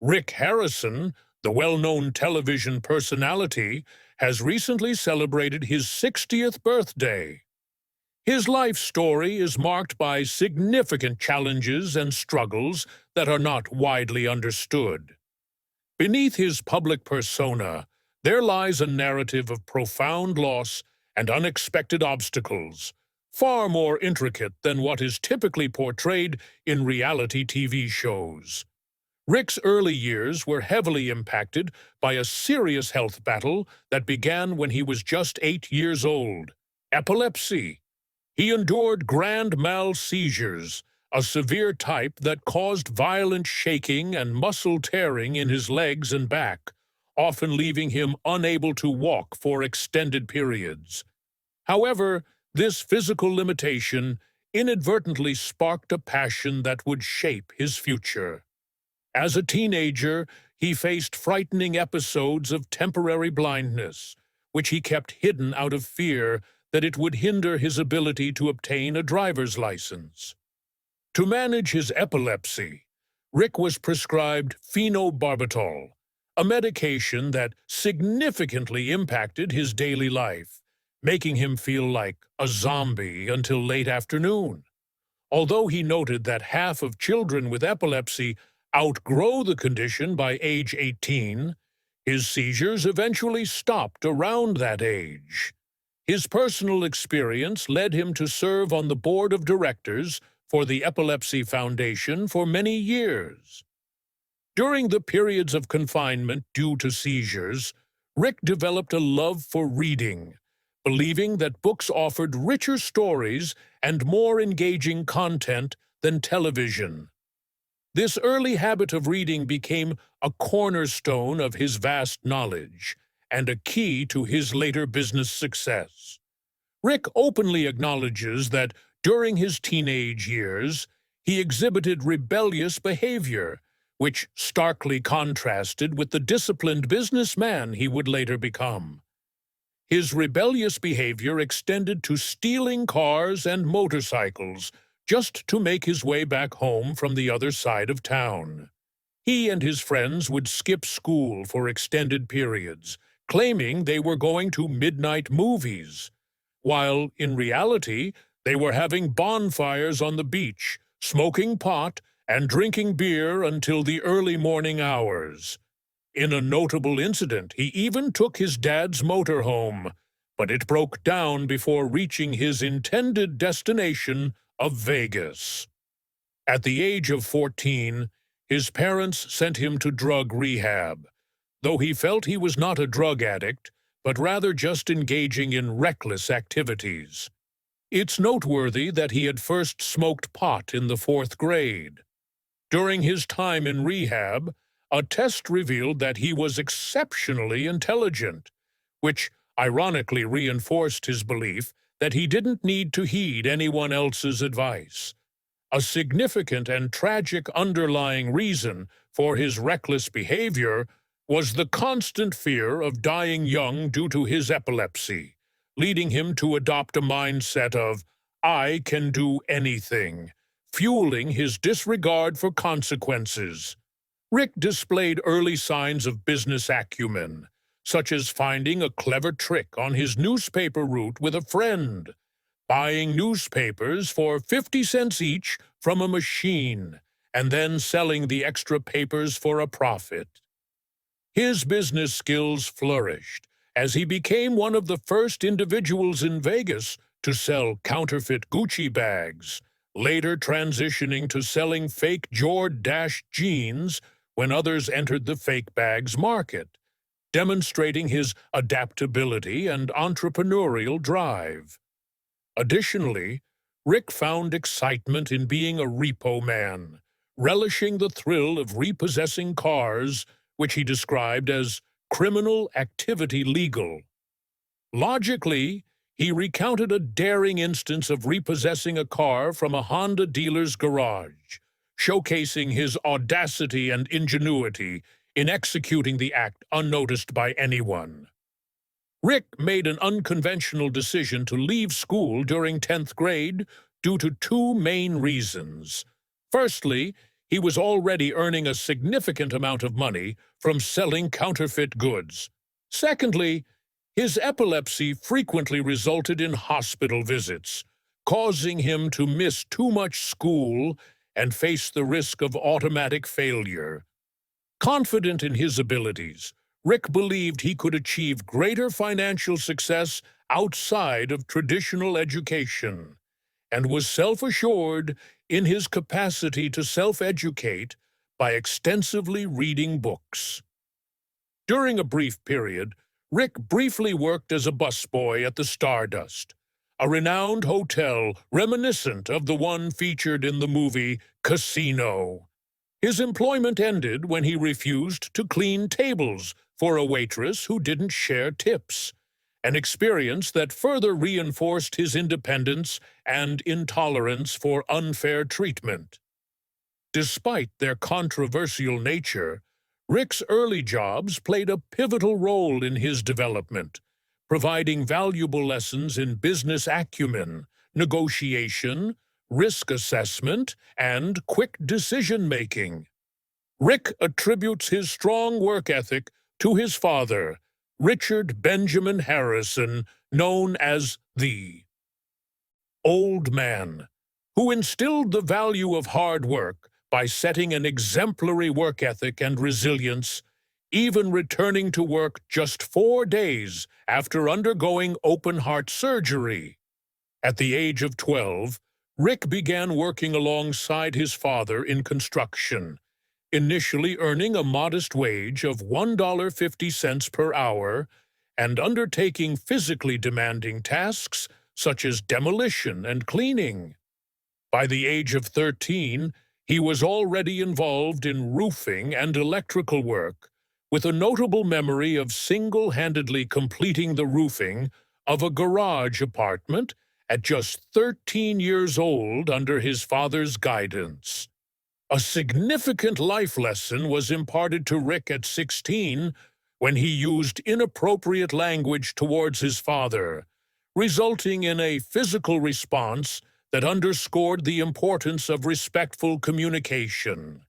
Rick Harrison, the well-known television personality, has recently celebrated his 60th birthday. His life story is marked by significant challenges and struggles that are not widely understood. Beneath his public persona, there lies a narrative of profound loss and unexpected obstacles, far more intricate than what is typically portrayed in reality TV shows. Rick's early years were heavily impacted by a serious health battle that began when he was just 8 years old: epilepsy. He endured grand mal seizures, a severe type that caused violent shaking and muscle tearing in his legs and back, often leaving him unable to walk for extended periods. However, this physical limitation inadvertently sparked a passion that would shape his future. As a teenager, he faced frightening episodes of temporary blindness, which he kept hidden out of fear that it would hinder his ability to obtain a driver's license. To manage his epilepsy, Rick was prescribed phenobarbital, a medication that significantly impacted his daily life, making him feel like a zombie until late afternoon. Although he noted that half of children with epilepsy outgrow the condition by age 18, his seizures eventually stopped around that age. His personal experience led him to serve on the board of directors for the Epilepsy Foundation for many years. During the periods of confinement due to seizures, Rick developed a love for reading, believing that books offered richer stories and more engaging content than television. This early habit of reading became a cornerstone of his vast knowledge and a key to his later business success. Rick openly acknowledges that during his teenage years, he exhibited rebellious behavior, which starkly contrasted with the disciplined businessman he would later become. His rebellious behavior extended to stealing cars and motorcycles just to make his way back home from the other side of town. He and his friends would skip school for extended periods, claiming they were going to midnight movies, while in reality they were having bonfires on the beach, smoking pot, and drinking beer until the early morning hours. In a notable incident, he even took his dad's motorhome, but it broke down before reaching his intended destination of Vegas. At the age of 14, his parents sent him to drug rehab, though he felt he was not a drug addict, but rather just engaging in reckless activities. It's noteworthy that he had first smoked pot in the 4th grade. During his time in rehab, a test revealed that he was exceptionally intelligent, which ironically reinforced his belief that he didn't need to heed anyone else's advice. A significant and tragic underlying reason for his reckless behavior was the constant fear of dying young due to his epilepsy, leading him to adopt a mindset of, "I can do anything," fueling his disregard for consequences. Rick displayed early signs of business acumen, such as finding a clever trick on his newspaper route with a friend, buying newspapers for 50 cents each from a machine, and then selling the extra papers for a profit. His business skills flourished as he became one of the first individuals in Vegas to sell counterfeit Gucci bags, later transitioning to selling fake Jordache jeans when others entered the fake bags market, demonstrating his adaptability and entrepreneurial drive. Additionally, Rick found excitement in being a repo man, relishing the thrill of repossessing cars, which he described as criminal activity legal. Logically, he recounted a daring instance of repossessing a car from a Honda dealer's garage, showcasing his audacity and ingenuity in executing the act unnoticed by anyone. Rick made an unconventional decision to leave school during 10th grade due to two main reasons. Firstly, he was already earning a significant amount of money from selling counterfeit goods. Secondly, his epilepsy frequently resulted in hospital visits, causing him to miss too much school and face the risk of automatic failure. Confident in his abilities, Rick believed he could achieve greater financial success outside of traditional education, and was self-assured in his capacity to self-educate by extensively reading books. During a brief period, Rick briefly worked as a busboy at the Stardust, a renowned hotel reminiscent of the one featured in the movie Casino. His employment ended when he refused to clean tables for a waitress who didn't share tips, an experience that further reinforced his independence and intolerance for unfair treatment. Despite their controversial nature, Rick's early jobs played a pivotal role in his development, providing valuable lessons in business acumen, negotiation, risk assessment, and quick decision-making. Rick attributes his strong work ethic to his father, Richard Benjamin Harrison, known as the Old Man, who instilled the value of hard work by setting an exemplary work ethic and resilience, even returning to work just 4 days after undergoing open-heart surgery. At the age of 12, Rick began working alongside his father in construction, initially earning a modest wage of $1.50 per hour and undertaking physically demanding tasks such as demolition and cleaning. By the age of 13, he was already involved in roofing and electrical work, with a notable memory of single-handedly completing the roofing of a garage apartment at just 13 years old under his father's guidance. A significant life lesson was imparted to Rick at 16 when he used inappropriate language towards his father, resulting in a physical response that underscored the importance of respectful communication.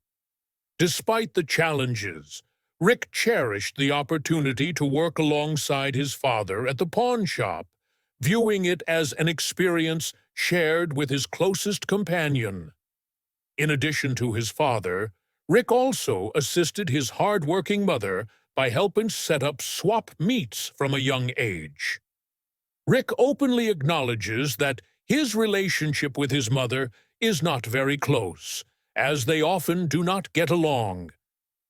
Despite the challenges, Rick cherished the opportunity to work alongside his father at the pawn shop, viewing it as an experience shared with his closest companion. In addition to his father, Rick also assisted his hard-working mother by helping set up swap meets from a young age. Rick openly acknowledges that his relationship with his mother is not very close, as they often do not get along.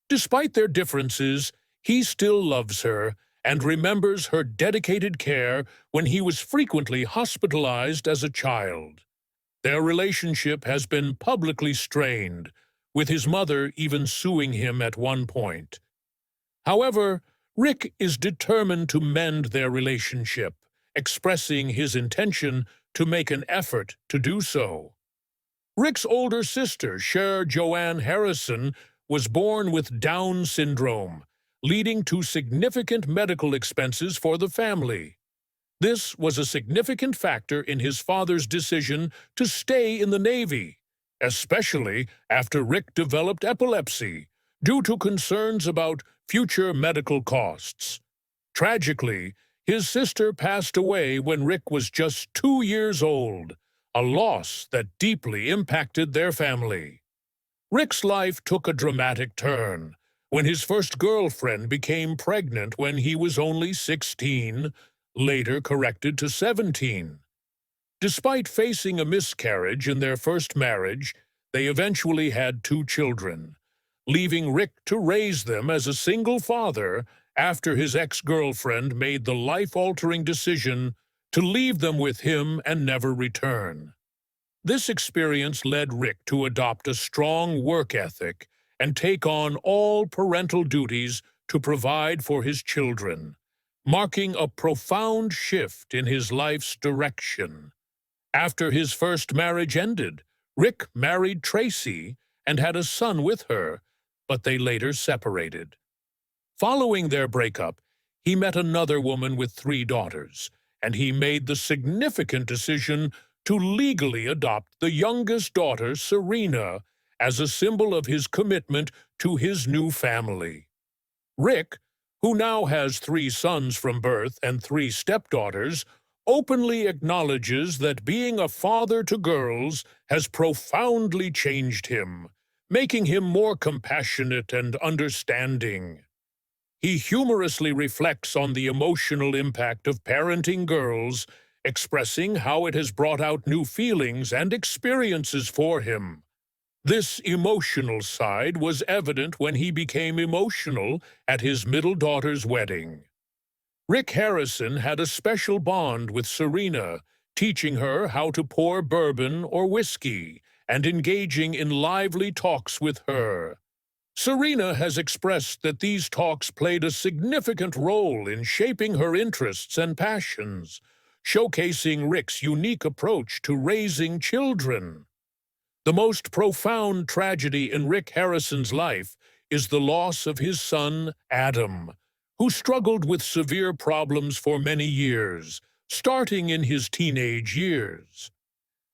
Despite their differences, he still loves her and remembers her dedicated care when he was frequently hospitalized as a child. Their relationship has been publicly strained, with his mother even suing him at one point. However, Rick is determined to mend their relationship, expressing his intention to make an effort to do so. Rick's older sister, Cher Joanne Harrison, was born with Down syndrome, leading to significant medical expenses for the family. This was a significant factor in his father's decision to stay in the Navy, especially after Rick developed epilepsy, due to concerns about future medical costs. Tragically, his sister passed away when Rick was just 2 years old, a loss that deeply impacted their family. Rick's life took a dramatic turn when his first girlfriend became pregnant when he was only 16, later corrected to 17. Despite facing a miscarriage in their first marriage, they eventually had 2 children, leaving Rick to raise them as a single father after his ex-girlfriend made the life-altering decision to leave them with him and never return. This experience led Rick to adopt a strong work ethic and take on all parental duties to provide for his children, marking a profound shift in his life's direction. After his first marriage ended, Rick married Tracy and had a son with her, but they later separated. Following their breakup, he met another woman with 3 daughters, and he made the significant decision to legally adopt the youngest daughter, Serena, as a symbol of his commitment to his new family. Rick, who now has 3 sons from birth and 3 stepdaughters, openly acknowledges that being a father to girls has profoundly changed him, making him more compassionate and understanding. He humorously reflects on the emotional impact of parenting girls, expressing how it has brought out new feelings and experiences for him. This emotional side was evident when he became emotional at his middle daughter's wedding. Rick Harrison had a special bond with Serena, teaching her how to pour bourbon or whiskey and engaging in lively talks with her. Serena has expressed that these talks played a significant role in shaping her interests and passions, showcasing Rick's unique approach to raising children. The most profound tragedy in Rick Harrison's life is the loss of his son, Adam, who struggled with severe problems for many years, starting in his teenage years.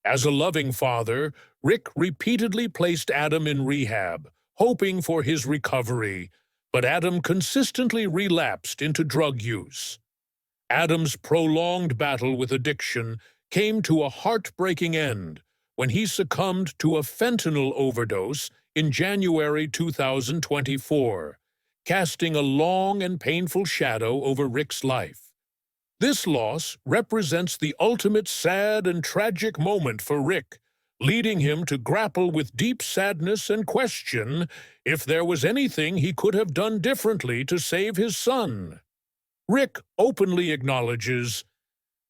As a loving father, Rick repeatedly placed Adam in rehab, hoping for his recovery, but Adam consistently relapsed into drug use. Adam's prolonged battle with addiction came to a heartbreaking end when he succumbed to a fentanyl overdose in January 2024, casting a long and painful shadow over Rick's life. This loss represents the ultimate sad and tragic moment for Rick, leading him to grapple with deep sadness and question if there was anything he could have done differently to save his son. Rick openly acknowledges,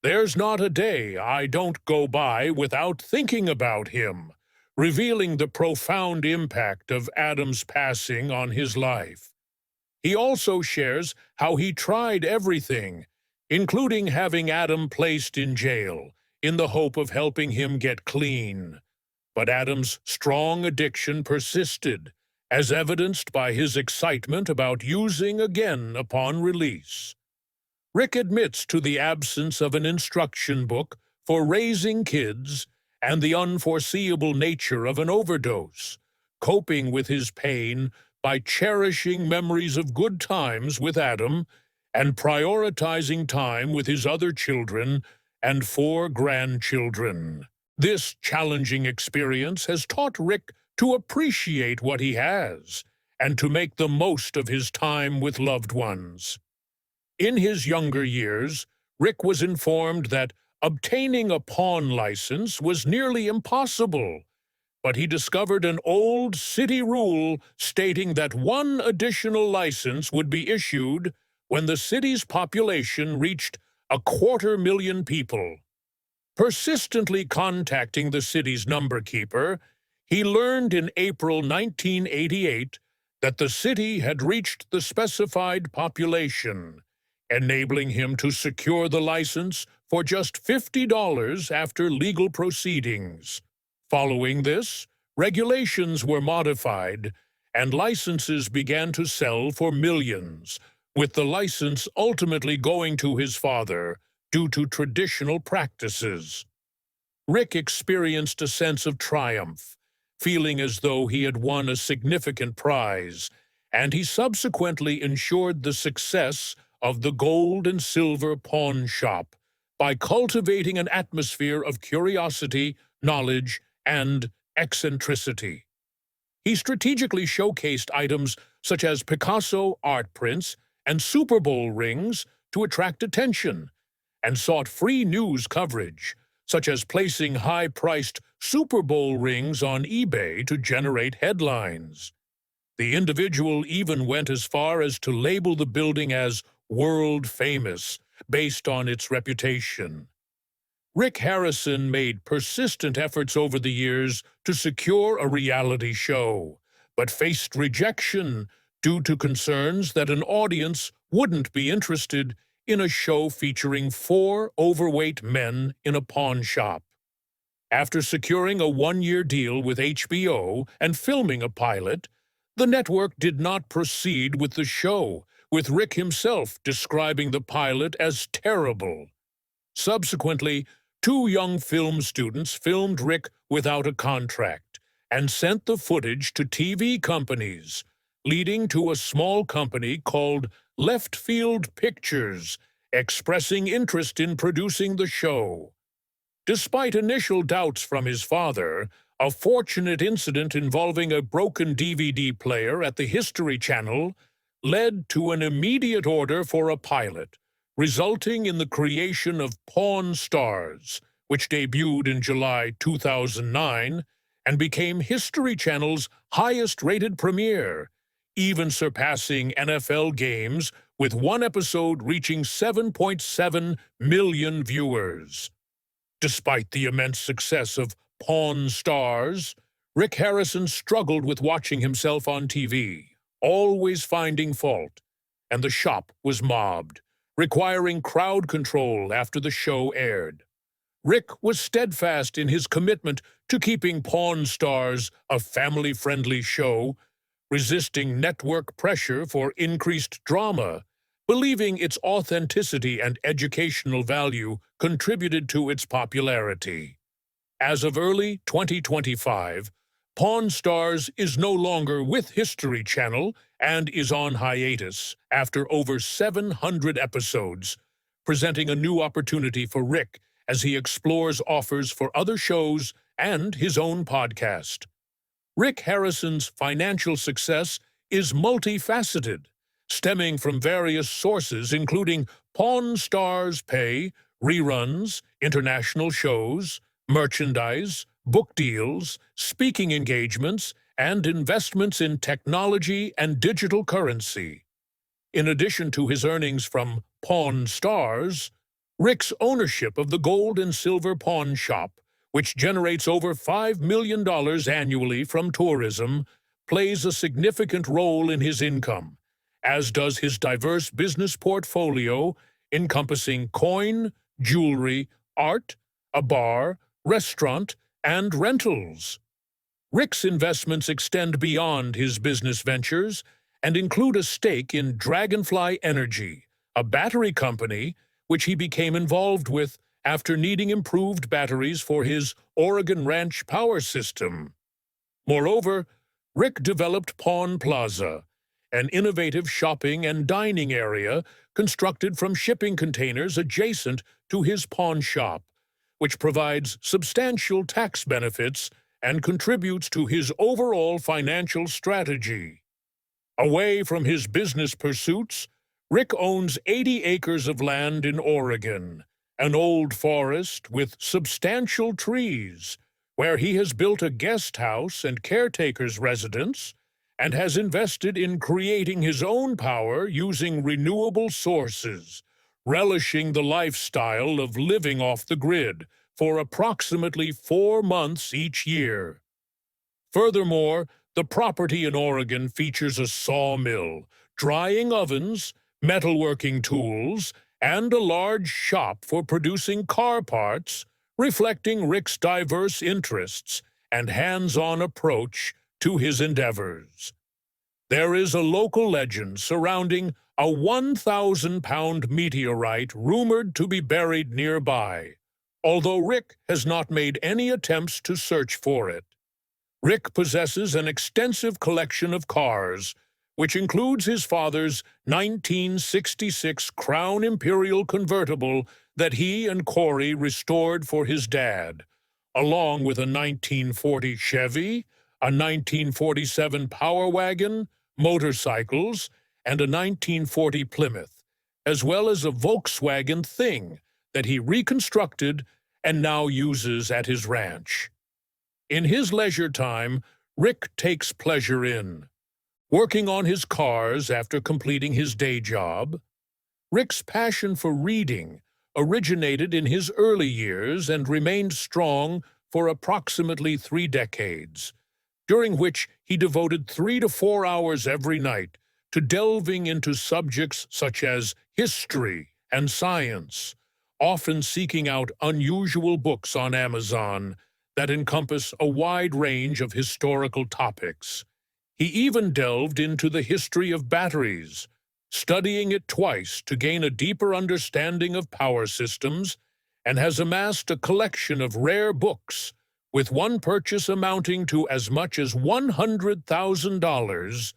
"There's not a day I don't go by without thinking about him," revealing the profound impact of Adam's passing on his life. He also shares how he tried everything, including having Adam placed in jail, in the hope of helping him get clean. But Adam's strong addiction persisted, as evidenced by his excitement about using again upon release. Rick admits to the absence of an instruction book for raising kids and the unforeseeable nature of an overdose, coping with his pain by cherishing memories of good times with Adam and prioritizing time with his other children and 4 grandchildren. This challenging experience has taught Rick to appreciate what he has and to make the most of his time with loved ones. In his younger years, Rick was informed that obtaining a pawn license was nearly impossible, but he discovered an old city rule stating that 1 additional license would be issued when the city's population reached 250,000 people. Persistently contacting the city's number keeper, he learned in April 1988 that the city had reached the specified population, enabling him to secure the license for just $50 after legal proceedings. Following this, regulations were modified, and licenses began to sell for millions, with the license ultimately going to his father due to traditional practices. Rick experienced a sense of triumph, feeling as though he had won a significant prize, and he subsequently ensured the success of the gold and silver pawn shop by cultivating an atmosphere of curiosity, knowledge, and eccentricity. He strategically showcased items such as Picasso art prints and Super Bowl rings to attract attention, and sought free news coverage, such as placing high-priced Super Bowl rings on eBay to generate headlines. The individual even went as far as to label the building as world famous, based on its reputation. Rick Harrison made persistent efforts over the years to secure a reality show, but faced rejection due to concerns that an audience wouldn't be interested in a show featuring 4 overweight men in a pawn shop. After securing a 1-year deal with HBO and filming a pilot, the network did not proceed with the show, with Rick himself describing the pilot as terrible. Subsequently, 2 young film students filmed Rick without a contract, and sent the footage to TV companies, leading to a small company called Left Field Pictures, expressing interest in producing the show. Despite initial doubts from his father, a fortunate incident involving a broken DVD player at the History Channel led to an immediate order for a pilot, resulting in the creation of Pawn Stars, which debuted in July 2009 and became History Channel's highest-rated premiere, even surpassing NFL games with one episode reaching 7.7 million viewers. Despite the immense success of Pawn Stars, Rick Harrison struggled with watching himself on TV, always finding fault, and the shop was mobbed, requiring crowd control after the show aired. Rick was steadfast in his commitment to keeping Pawn Stars a family-friendly show, resisting network pressure for increased drama, believing its authenticity and educational value contributed to its popularity. As of early 2025, Pawn Stars is no longer with History Channel and is on hiatus after over 700 episodes, presenting a new opportunity for Rick as he explores offers for other shows and his own podcast. Rick Harrison's financial success is multifaceted, stemming from various sources including Pawn Stars pay, reruns, international shows, merchandise, book deals, speaking engagements, and investments in technology and digital currency. In addition to his earnings from Pawn Stars, Rick's ownership of the gold and silver pawn shop, which generates over $5 million annually from tourism, plays a significant role in his income, as does his diverse business portfolio encompassing coin, jewelry, art, a bar, restaurant, and rentals. Rick's investments extend beyond his business ventures and include a stake in Dragonfly Energy, a battery company which he became involved with after needing improved batteries for his Oregon Ranch power system. Moreover, Rick developed Pawn Plaza, an innovative shopping and dining area constructed from shipping containers adjacent to his pawn shop, which provides substantial tax benefits and contributes to his overall financial strategy. Away from his business pursuits, Rick owns 80 acres of land in Oregon, an old forest with substantial trees, where he has built a guest house and caretaker's residence, and has invested in creating his own power using renewable sources, relishing the lifestyle of living off the grid for approximately 4 months each year. Furthermore, the property in Oregon features a sawmill, drying ovens, metalworking tools, and a large shop for producing car parts, reflecting Rick's diverse interests and hands-on approach to his endeavors. There is a local legend surrounding a 1,000-pound meteorite rumored to be buried nearby, although Rick has not made any attempts to search for it. Rick possesses an extensive collection of cars, which includes his father's 1966 Crown Imperial convertible that he and Corey restored for his dad, along with a 1940 Chevy, a 1947 Power Wagon, motorcycles, and a 1940 Plymouth, as well as a Volkswagen Thing that he reconstructed and now uses at his ranch. In his leisure time, Rick takes pleasure in working on his cars after completing his day job. Rick's passion for reading originated in his early years and remained strong for approximately 3 decades, during which he devoted 3 to 4 hours every night to delving into subjects such as history and science, often seeking out unusual books on Amazon that encompass a wide range of historical topics. He even delved into the history of batteries, studying it twice to gain a deeper understanding of power systems, and has amassed a collection of rare books, with one purchase amounting to as much as $100,000,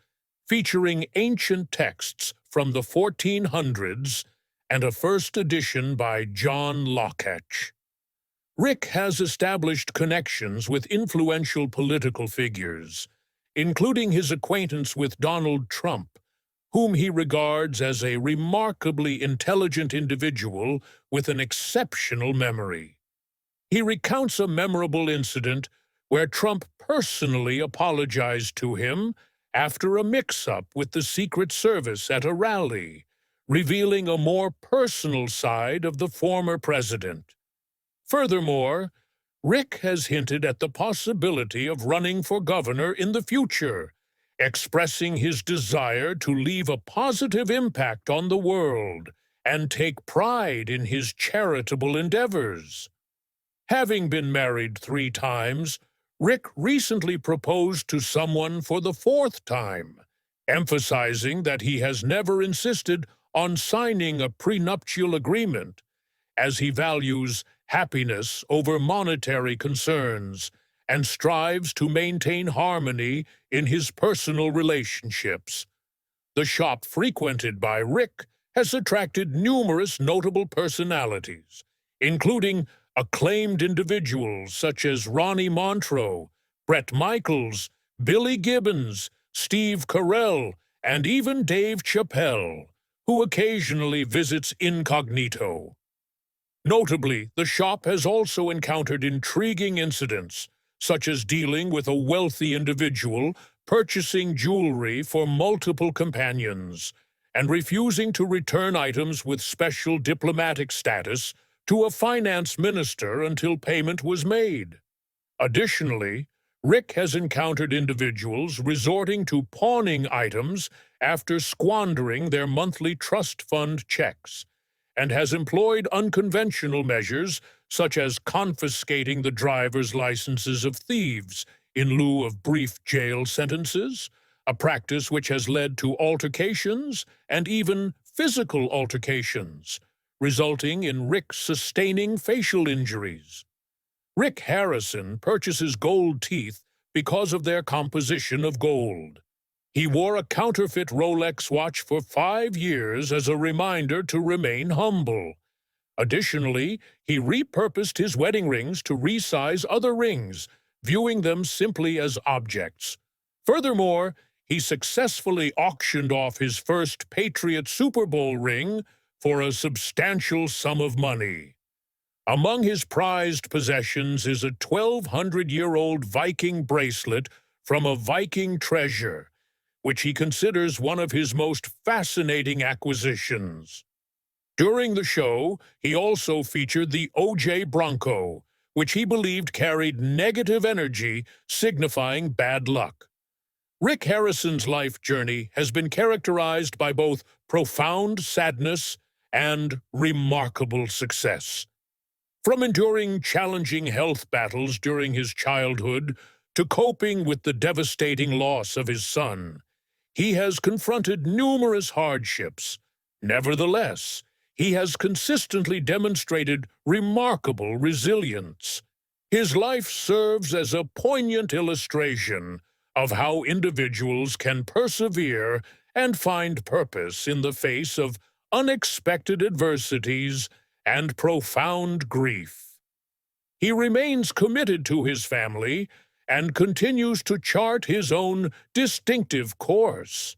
featuring ancient texts from the 1400s and a first edition by John Lockhart. Rick has established connections with influential political figures, including his acquaintance with Donald Trump, whom he regards as a remarkably intelligent individual with an exceptional memory. He recounts a memorable incident where Trump personally apologized to him after a mix-up with the Secret Service at a rally, revealing a more personal side of the former president. Furthermore, Rick has hinted at the possibility of running for governor in the future, expressing his desire to leave a positive impact on the world and take pride in his charitable endeavors. Having been married 3 times, Rick recently proposed to someone for the 4th time, emphasizing that he has never insisted on signing a prenuptial agreement, as he values happiness over monetary concerns and strives to maintain harmony in his personal relationships. The shop frequented by Rick has attracted numerous notable personalities, including acclaimed individuals such as Ronnie Montreux, Bret Michaels, Billy Gibbons, Steve Carell, and even Dave Chappelle, who occasionally visits incognito. Notably, the shop has also encountered intriguing incidents, such as dealing with a wealthy individual purchasing jewelry for multiple companions and refusing to return items with special diplomatic status to a finance minister until payment was made. Additionally, Rick has encountered individuals resorting to pawning items after squandering their monthly trust fund checks, and has employed unconventional measures such as confiscating the driver's licenses of thieves in lieu of brief jail sentences, a practice which has led to altercations and even physical altercations, resulting in Rick sustaining facial injuries. Rick Harrison purchases gold teeth because of their composition of gold. He wore a counterfeit Rolex watch for 5 years as a reminder to remain humble. Additionally, he repurposed his wedding rings to resize other rings, viewing them simply as objects. Furthermore, he successfully auctioned off his first Patriot Super Bowl ring for a substantial sum of money. Among his prized possessions is a 1,200-year-old Viking bracelet from a Viking treasure, which he considers one of his most fascinating acquisitions. During the show, he also featured the OJ Bronco, which he believed carried negative energy, signifying bad luck. Rick Harrison's life journey has been characterized by both profound sadness and remarkable success. From enduring challenging health battles during his childhood to coping with the devastating loss of his son, he has confronted numerous hardships. Nevertheless, he has consistently demonstrated remarkable resilience. His life serves as a poignant illustration of how individuals can persevere and find purpose in the face of unexpected adversities and profound grief. He remains committed to his family and continues to chart his own distinctive course,